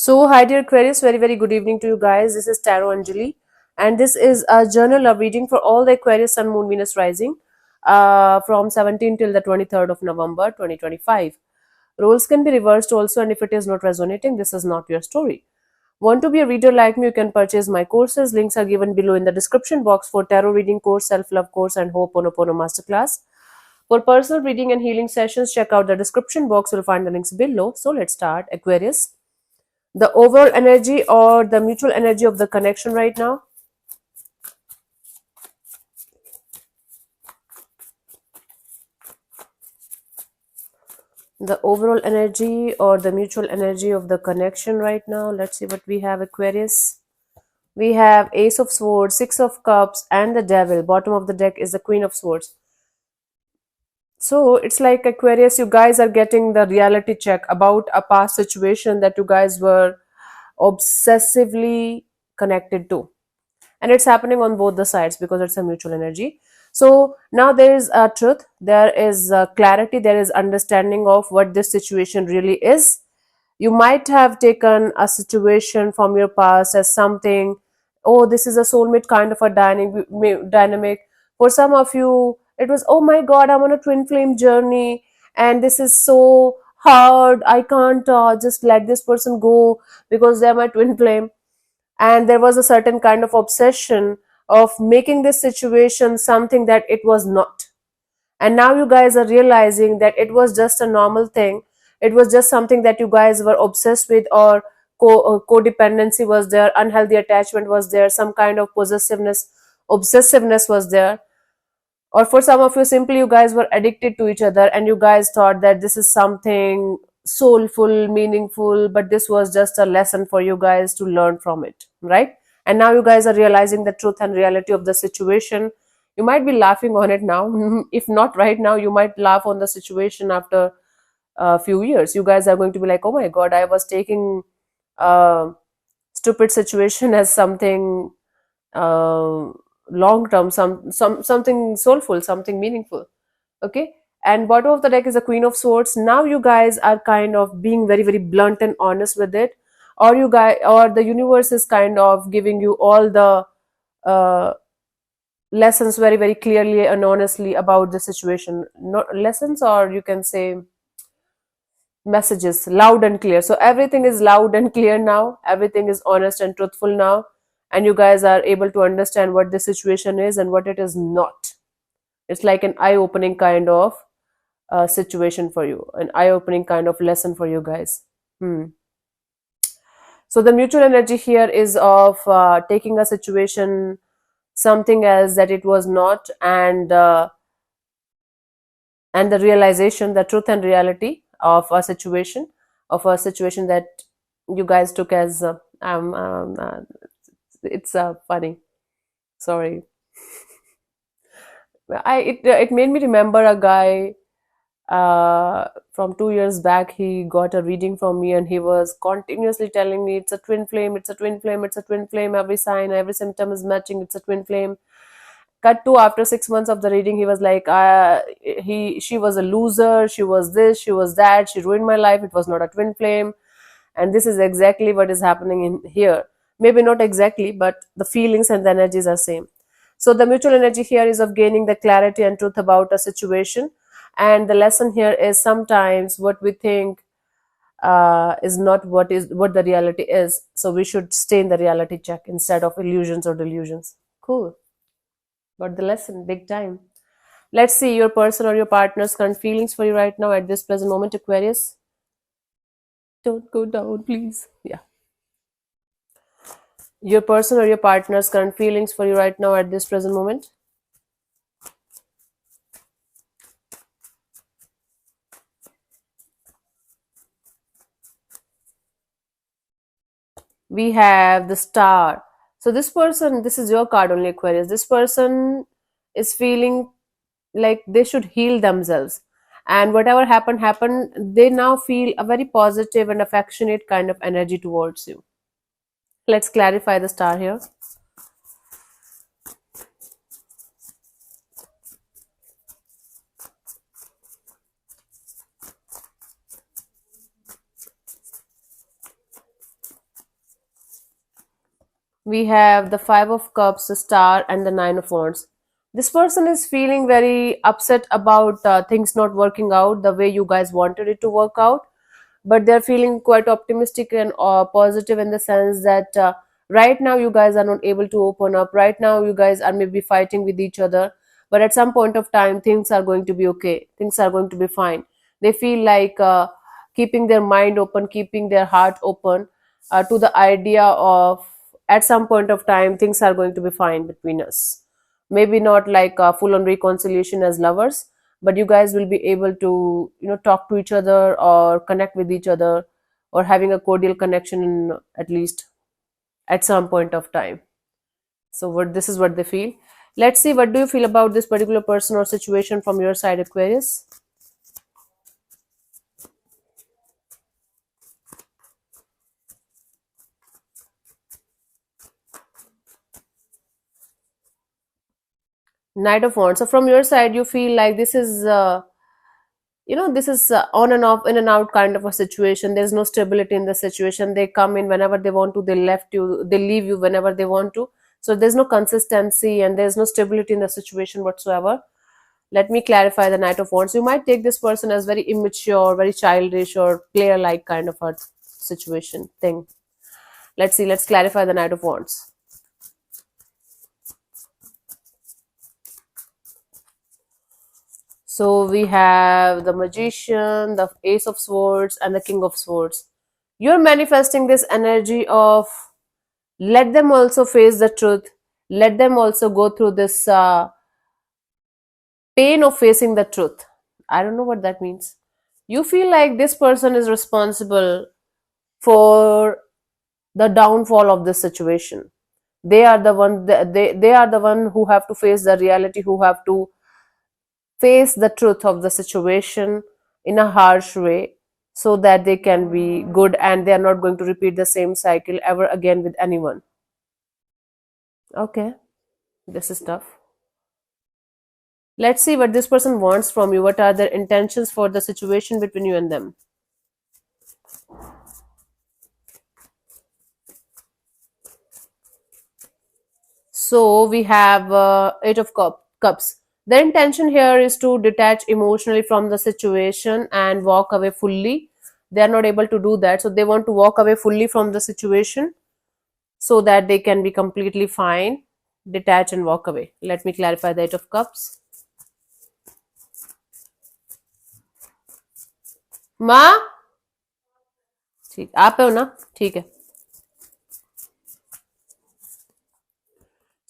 So, hi dear Aquarius, very good evening to you guys. This is Tarot Anjali, and this is a journal of reading for all the Aquarius Sun, Moon, Venus rising from 17 till the 23rd of November 2025. Roles can be reversed also, and if it is not resonating, this is not your story. Want to be a reader like me? You can purchase my courses. Links are given below in the description box for tarot reading course, self-love course, and Ho'oponopono masterclass. For personal reading and healing sessions, check out the description box. You'll find the links below. So let's start. Aquarius, the overall energy or the mutual energy of the connection right now. The overall energy or the mutual energy of the connection right now. Let's see what we have. Aquarius, we have Ace of Swords, Six of Cups, and the Devil. Bottom of the deck is the Queen of Swords. So it's like Aquarius, you guys are getting the reality check about a past situation that you guys were obsessively connected to, and it's happening on both the sides because it's a mutual energy. So now there is a truth, there is clarity, there is understanding of what this situation really is. You might have taken a situation from your past as something, oh, this is a soulmate kind of a dynamic. For some of you it was, oh my god, I'm on a twin flame journey and this is so hard, I can't just let this person go because they're my twin flame. And there was a certain kind of obsession of making this situation something that it was not. And now you guys are realizing that it was just a normal thing, it was just something that you guys were obsessed with, or codependency was there, unhealthy attachment was there, some kind of possessiveness, obsessiveness was there. Or for some of you, simply you guys were addicted to each other and you guys thought that this is something soulful, meaningful, but this was just a lesson for you guys to learn from it, right? And now you guys are realizing the truth and reality of the situation. You might be laughing on it now. If not right now, you might laugh on the situation after a few years. You guys are going to be like, oh my god, I was taking a stupid situation as something uh, long term, something soulful, something meaningful. Okay. And bottom of the deck is a Queen of Swords. Now you guys are kind of being very blunt and honest with it, or you guys, or the universe is kind of giving you all the uh, lessons very clearly and honestly about the situation. Not lessons, or you can say messages, loud and clear. So everything is loud and clear now, everything is honest and truthful now, and you guys are able to understand what the situation is and what it is not. It's like an eye-opening kind of situation for you, an eye-opening kind of lesson for you guys. So the mutual energy here is of taking a situation something else that it was not, and the realization, the truth and reality of a situation that you guys took as it's funny, sorry. It made me remember a guy from 2 years back. He got a reading from me and he was continuously telling me it's a twin flame, it's a twin flame, it's a twin flame, every sign, every symptom is matching, it's a twin flame. Cut to after 6 months of the reading, he was like, she was a loser, she was this, she was that, she ruined my life, it was not a twin flame. And this is exactly what is happening in here. Maybe not exactly, but the feelings and the energies are same. So the mutual energy here is of gaining the clarity and truth about a situation. And the lesson here is sometimes what we think is not what the reality is. So we should stay in the reality check instead of illusions or delusions. Cool. Got the lesson big time. Let's see your person or your partner's current feelings for you right now at this present moment, Aquarius. Don't go down, please. Yeah. Your person or your partner's current feelings for you right now at this present moment. We have the Star. So this person, this is your card only, Aquarius. This person is feeling like they should heal themselves, and whatever happened, they now feel a very positive and affectionate kind of energy towards you. Let's clarify the Star here. We have the Five of Cups, the Star, and the Nine of Wands. This person is feeling very upset about things not working out the way you guys wanted it to work out, but they're feeling quite optimistic and positive in the sense that right now you guys are not able to open up. Right now, you guys are maybe fighting with each other, but at some point of time, things are going to be okay. Things are going to be fine. They feel like keeping their mind open, keeping their heart open to the idea of at some point of time things are going to be fine between us. Maybe not like a full on reconciliation as lovers, but you guys will be able to talk to each other or connect with each other, or having a cordial connection at least at some point of time. So what this is what they feel. Let's see, what do you feel about this particular person or situation from your side, Aquarius? Knight of Wands. So from your side, you feel like this is this is on and off, in and out kind of a situation. There's no stability in the situation. They come in whenever they want to, they left you, they leave you whenever they want to. So there's no consistency and there's no stability in the situation whatsoever. Let me clarify the Knight of Wands. You might take this person as very immature, very childish, or player like kind of a situation thing. Let's see, let's clarify the Knight of Wands. So we have the Magician, the Ace of Swords, and the King of Swords. You're manifesting this energy of let them also face the truth. Let them also go through this pain of facing the truth. I don't know what that means. You feel like this person is responsible for the downfall of this situation. They are the one. They are the one who have to face the reality. Who have to face the truth of the situation in a harsh way, so that they can be good and they are not going to repeat the same cycle ever again with anyone. Okay, this is tough. Let's see what this person wants from you. What are their intentions for the situation between you and them? So we have Eight of Cups. The intention here is to detach emotionally from the situation and walk away fully. They are not able to do that, so they want to walk away fully from the situation so that they can be completely fine, detach and walk away. Let me clarify the Eight of Cups. माँ, ठीक आप पे हो ना? ठीक है.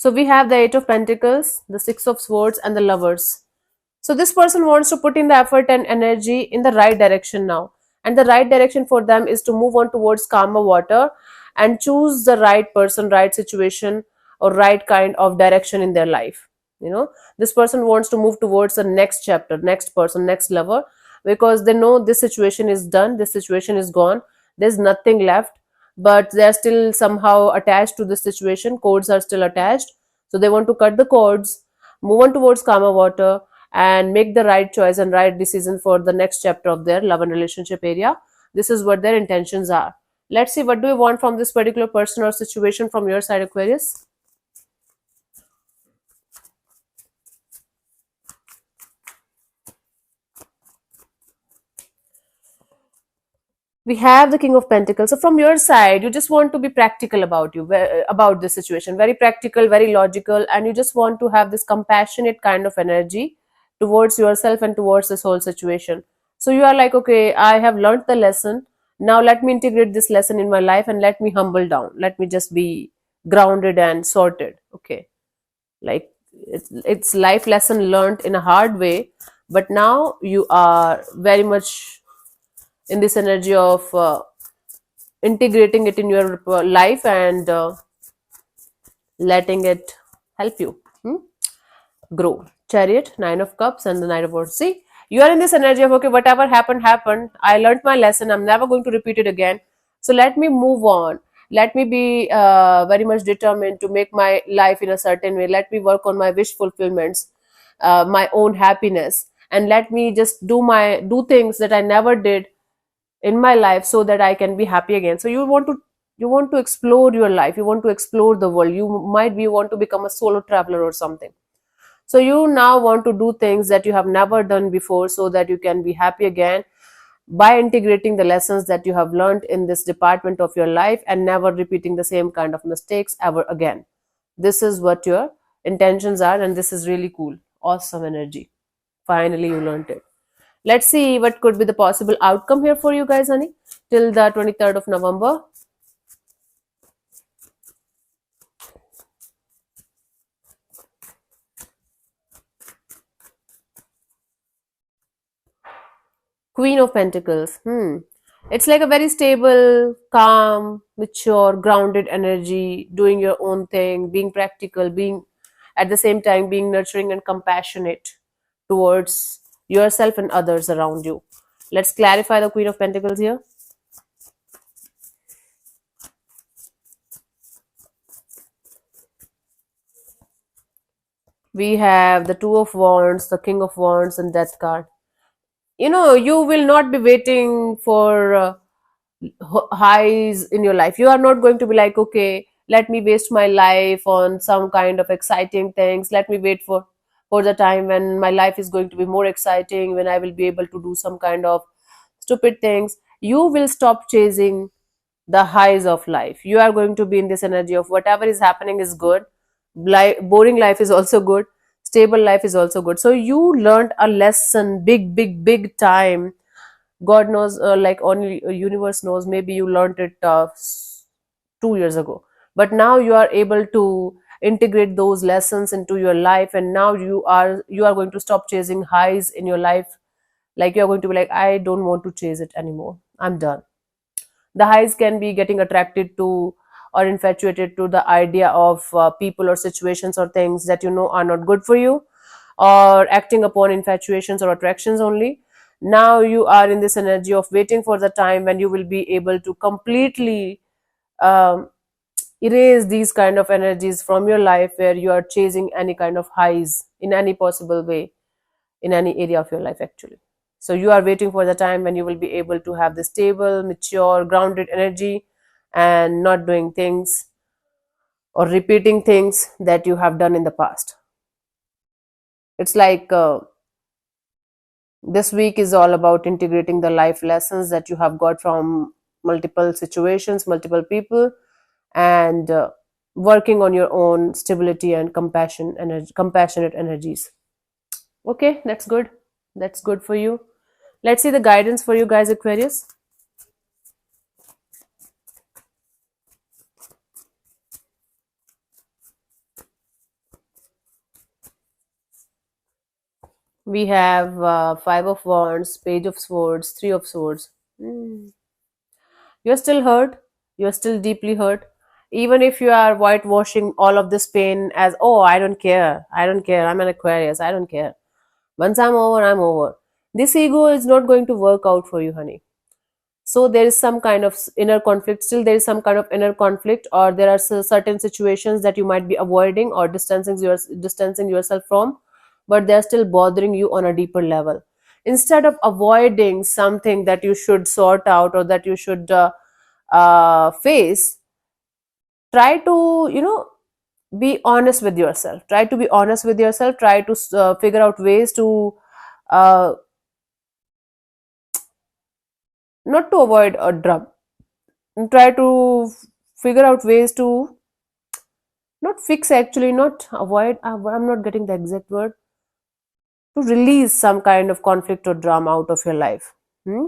So we have the Eight of Pentacles, the Six of Swords, and the Lovers. So this person wants to put in the effort and energy in the right direction now. And the right direction for them is to move on towards calmer water and choose the right person, right situation, or right kind of direction in their life. This person wants to move towards the next chapter, next person, next lover, because they know this situation is done, this situation is gone, there's nothing left, but they're still somehow attached to this situation. Cords are still attached. So they want to cut the cords, move on towards calmer water, and make the right choice and right decision for the next chapter of their love and relationship area. This is what their intentions are. Let's see, what do you want from this particular person or situation from your side, Aquarius? We have the King of Pentacles. So from your side, you just want to be practical about this situation, very practical, very logical, and you just want to have this compassionate kind of energy towards yourself and towards this whole situation. So you are like, okay, I have learned the lesson. Now let me integrate this lesson in my life and let me humble down. Let me just be grounded and sorted. Okay, like it's life lesson learned in a hard way, but now you are very much in this energy of integrating it in your life and letting it help you grow. Chariot, Nine of Cups, and the Knight of Wands. See, you are in this energy of, okay, whatever happened happened, I learned my lesson, I'm never going to repeat it again, so let me move on. Let me be very much determined to make my life in a certain way. Let me work on my wish fulfillments, my own happiness, and let me just do things that I never did in my life so that I can be happy again. So you want to You want to explore your life, you want to explore the world, you might be want to become a solo traveler or something. So you now want to do things that you have never done before so that you can be happy again, by integrating the lessons that you have learned in this department of your life and never repeating the same kind of mistakes ever again. This is what your intentions are, and this is really cool. Awesome energy. Finally, you learned it. Let's see what could be the possible outcome here for you guys, honey, till the 23rd of November. Queen of Pentacles. It's like a very stable, calm, mature, grounded energy, doing your own thing, being practical, being at the same time being nurturing and compassionate towards yourself and others around you. Let's clarify the Queen of Pentacles here. We have the Two of Wands, the King of Wands, and Death card. You will not be waiting for highs in your life. You are not going to be like, okay, let me waste my life on some kind of exciting things. Let me wait for the time when my life is going to be more exciting, when I will be able to do some kind of stupid things. You will stop chasing the highs of life. You are going to be in this energy of whatever is happening is good. Boring life is also good. Stable life is also good. So you learned a lesson, big, big, big time. God knows, like only universe knows. Maybe you learned it 2 years ago, but now you are able to integrate those lessons into your life, and now you are going to stop chasing highs in your life. Like you're going to be like, I don't want to chase it anymore. I'm done. The highs can be getting attracted to or infatuated to the idea of people or situations or things that you know are not good for you, or acting upon infatuations or attractions only. Now you are in this energy of waiting for the time when you will be able to completely um, erase these kind of energies from your life, where you are chasing any kind of highs in any possible way in any area of your life, actually. So you are waiting for the time when you will be able to have the stable, mature, grounded energy, and not doing things or repeating things that you have done in the past. It's like this week is all about integrating the life lessons that you have got from multiple situations, multiple people, and working on your own stability and compassionate energies. Okay, that's good. That's good for you. Let's see the guidance for you guys, Aquarius. We have Five of Wands, Page of Swords, Three of Swords. Hmm. You're still hurt. You're still deeply hurt. Even if you are whitewashing all of this pain as, oh, I don't care. I don't care. I'm an Aquarius. I don't care. Once I'm over, I'm over. This ego is not going to work out for you, honey. So there is some kind of inner conflict. Still, there is some kind of inner conflict, or there are certain situations that you might be avoiding or distancing yourself from, but they are still bothering you on a deeper level. Instead of avoiding something that you should sort out or that you should face, try to be honest with yourself. Try to be honest with yourself. Try to figure out ways to uh, not to avoid a drum. Try to figure out ways to not fix, actually, not avoid. I'm not getting the exact word. To release some kind of conflict or drama out of your life. Hmm?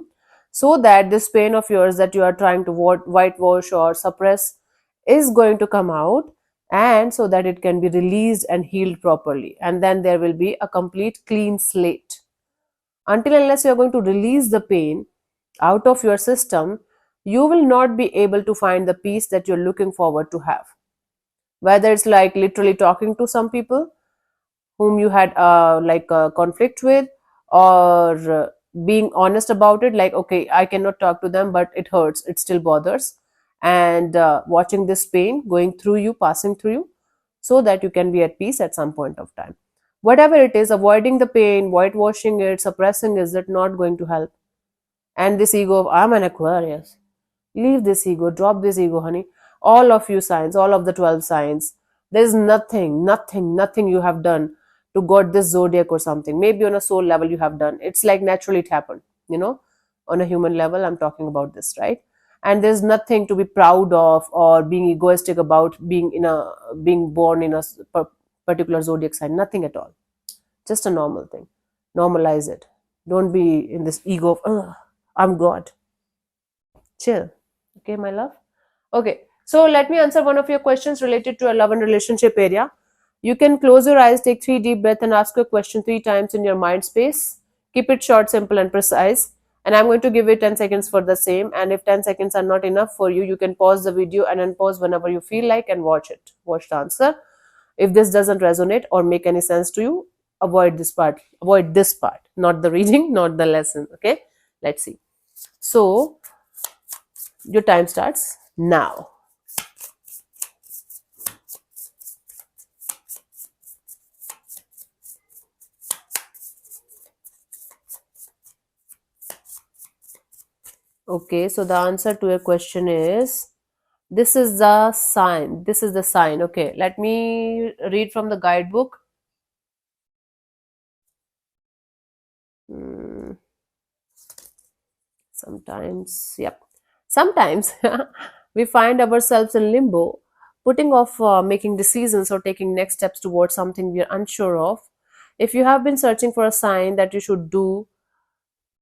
So that this pain of yours that you are trying to whitewash or suppress is going to come out, and so that it can be released and healed properly. And then there will be a complete clean slate. Until unless you are going to release the pain out of your system, you will not be able to find the peace that you're looking forward to have. Whether it's like literally talking to some people whom you had like a conflict with, or being honest about it, like, okay, I cannot talk to them, but it hurts, it still bothers, and watching this pain going through you, passing through you, so that you can be at peace at some point of time. Whatever it is, avoiding the pain, whitewashing it, suppressing, is it not going to help? And this ego of, I'm an Aquarius, Leave this ego, drop this ego, honey. All of you signs, all of the 12 signs, there's nothing you have done to got this zodiac or something. Maybe on a soul level you have done. It's like naturally it happened, you know. On a human level, I'm talking about this, right? And there's nothing to be proud of or being egoistic about being born in a particular zodiac sign. Nothing at all. Just a normal thing. Normalize it. Don't be in this ego of, "Ugh, I'm God." Chill. Okay, my love. Okay, so let me answer one of your questions related to a love and relationship area. You can close your eyes, take 3 deep breaths, and ask your question 3 times in your mind space. Keep it short, simple, and precise. And I'm going to give you 10 seconds for the same. And if 10 seconds are not enough for you, you can pause the video and unpause whenever you feel like and watch it. Watch the answer. If this doesn't resonate or make any sense to you, avoid this part. Avoid this part, not the reading, not the lesson. Okay, let's see. So, your time starts now. Okay, so the answer to your question is, this is the sign. This is the sign. Okay, let me read from the guidebook. Hmm, sometimes, yep. Sometimes we find ourselves in limbo, putting off making decisions or taking next steps towards something we are unsure of. If you have been searching for a sign that you should do,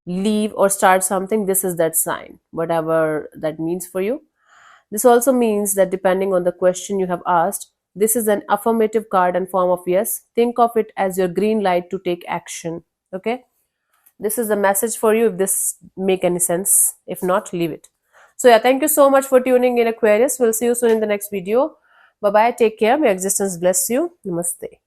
leave, or start something, this is that sign, whatever that means for you. This also means that depending on the question you have asked, this is an affirmative card and form of yes. Think of it as your green light to take action. Okay? This is the message for you if this make any sense. If not, leave it. So yeah, thank you so much for tuning in, Aquarius. We'll see you soon in the next video. Bye bye. Take care. May existence bless you. Namaste.